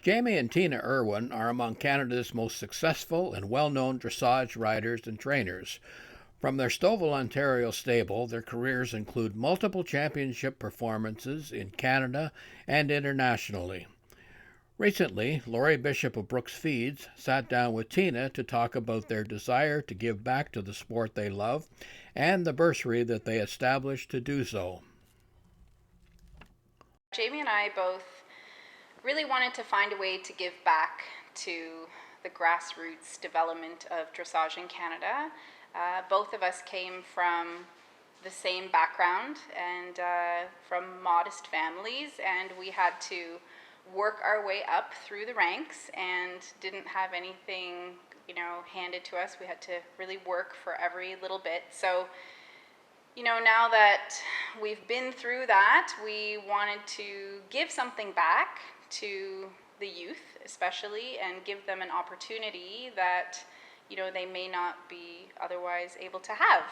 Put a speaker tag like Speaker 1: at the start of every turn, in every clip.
Speaker 1: Jaimey and Tina Irwin are among Canada's most successful and well-known dressage riders and trainers. From their Stouffville, Ontario stable, their careers include multiple championship performances in Canada and internationally. Recently, Laurie Bishop of Brooks Feeds sat down with Tina to talk about their desire to give back to the sport they love and the bursary that they established to do so.
Speaker 2: Jaimey and I both really wanted to find a way to give back to the grassroots development of dressage in Canada. Both of us came from the same background and from modest families, and we had to work our way up through the ranks and didn't have anything, handed to us. We had to really work for every little bit. So, now that we've been through that, we wanted to give something back to the youth especially and give them an opportunity that they may not be otherwise able to have.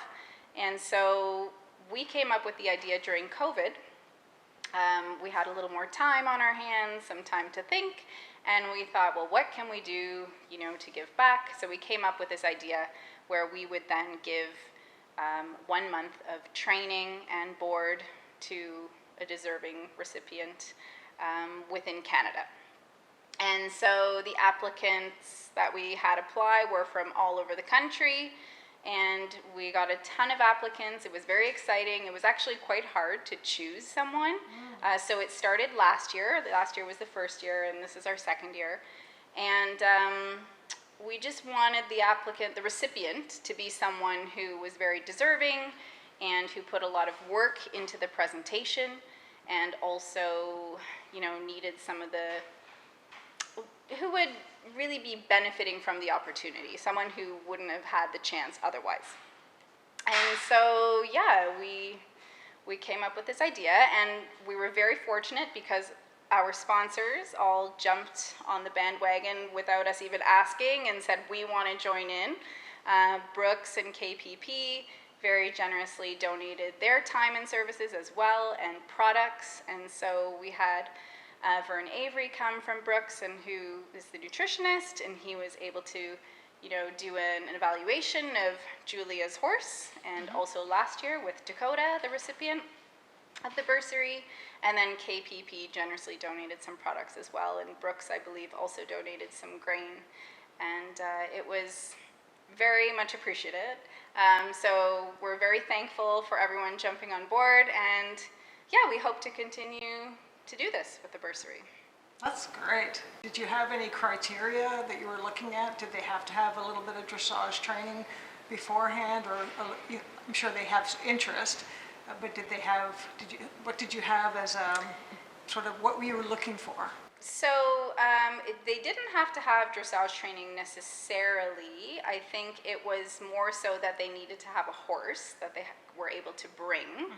Speaker 2: And so we came up with the idea during COVID. We had a little more time on our hands, some time to think, and we thought, well, what can we do to give back? So we came up with this idea where we would then give 1 month of training and board to a deserving recipient within Canada. And so the applicants that we had apply were from all over the country, and we got a ton of applicants. It was very exciting. It was actually quite hard to choose someone. So it started last year. Last year was the first year, and this is our second year. And we just wanted the recipient, to be someone who was very deserving and who put a lot of work into the presentation, and also, needed some of who would really be benefiting from the opportunity, someone who wouldn't have had the chance otherwise. And so, we came up with this idea, and we were very fortunate because our sponsors all jumped on the bandwagon without us even asking and said, we want to join in. Brooks and KPP very generously donated their time and services as well, and products. And so we had Vern Avery come from Brooks, and who is the nutritionist, and he was able to do an evaluation of Julia's horse, and also last year with Dakota, the recipient of the bursary. And then KPP generously donated some products as well, and Brooks, I believe, also donated some grain, and it was very much appreciated. So we're very thankful for everyone jumping on board, and we hope to continue to do this with the bursary.
Speaker 3: That's great. Did you have any criteria that you were looking at? Did they have to have a little bit of dressage training beforehand, or I'm sure they have interest, but what did you have as sort of what you were looking for?
Speaker 2: So they didn't have to have dressage training necessarily. I think it was more so that they needed to have a horse that they were able to bring.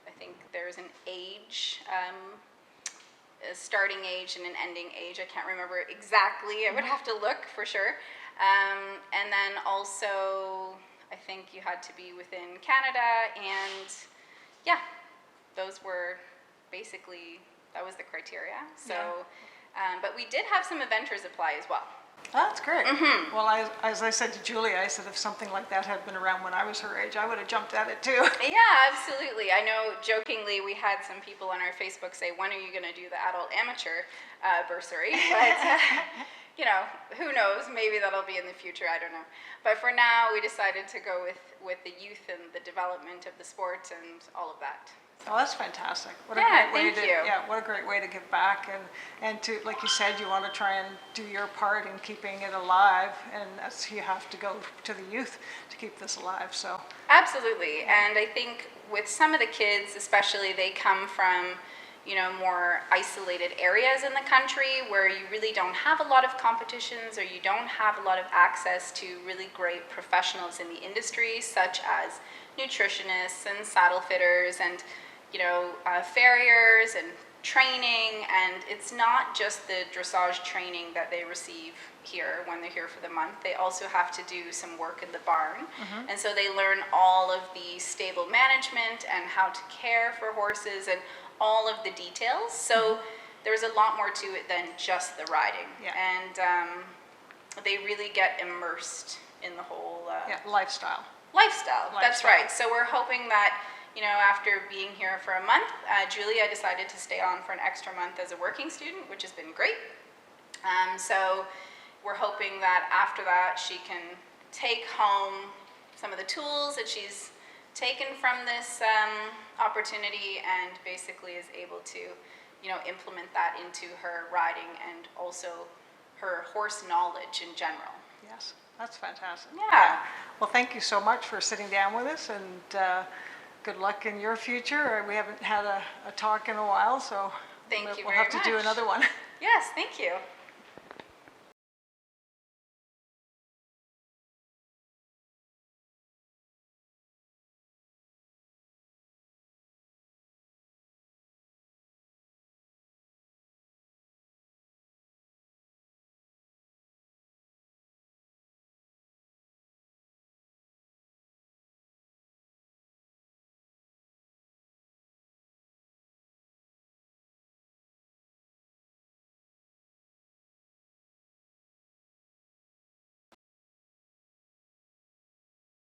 Speaker 2: I think there's an age, a starting age and an ending age. I can't remember exactly. I would have to look for sure. And then also, I think you had to be within Canada, and those were basically, that was the criteria. So, but we did have some eventers apply as well.
Speaker 3: That's great. Well, as I said to Julia, I said if something like that had been around when I was her age, I would have jumped at it too.
Speaker 2: Yeah, absolutely. I know jokingly we had some people on our Facebook say, when are you going to do the adult amateur bursary? But, who knows? Maybe that'll be in the future. I don't know. But for now, we decided to go with the youth and the development of the sport and all of that.
Speaker 3: Oh, that's fantastic. What a great way to give back, and to, like you said, you want to try and do your part in keeping it alive, and that's, you have to go to the youth to keep this alive. So
Speaker 2: absolutely. And I think with some of the kids especially, they come from more isolated areas in the country where you really don't have a lot of competitions, or you don't have a lot of access to really great professionals in the industry, such as nutritionists and saddle fitters and farriers and training. And it's not just the dressage training that they receive here when they're here for the month. They also have to do some work in the barn. And so they learn all of the stable management and how to care for horses and all of the details. So there's a lot more to it than just the riding.
Speaker 3: Yeah.
Speaker 2: And they really get immersed in the whole
Speaker 3: lifestyle.
Speaker 2: That's right. So we're hoping that, you know, after being here for a month, Julia decided to stay on for an extra month as a working student, which has been great. So we're hoping that after that she can take home some of the tools that she's taken from this opportunity and basically is able to, you know, implement that into her riding and also her horse knowledge in general.
Speaker 3: Yes, that's fantastic.
Speaker 2: Yeah.
Speaker 3: Well, thank you so much for sitting down with us, and good luck in your future. We haven't had a talk in a while, so
Speaker 2: Thank you
Speaker 3: we'll
Speaker 2: very
Speaker 3: have to do
Speaker 2: much.
Speaker 3: another one.
Speaker 2: Yes, thank you.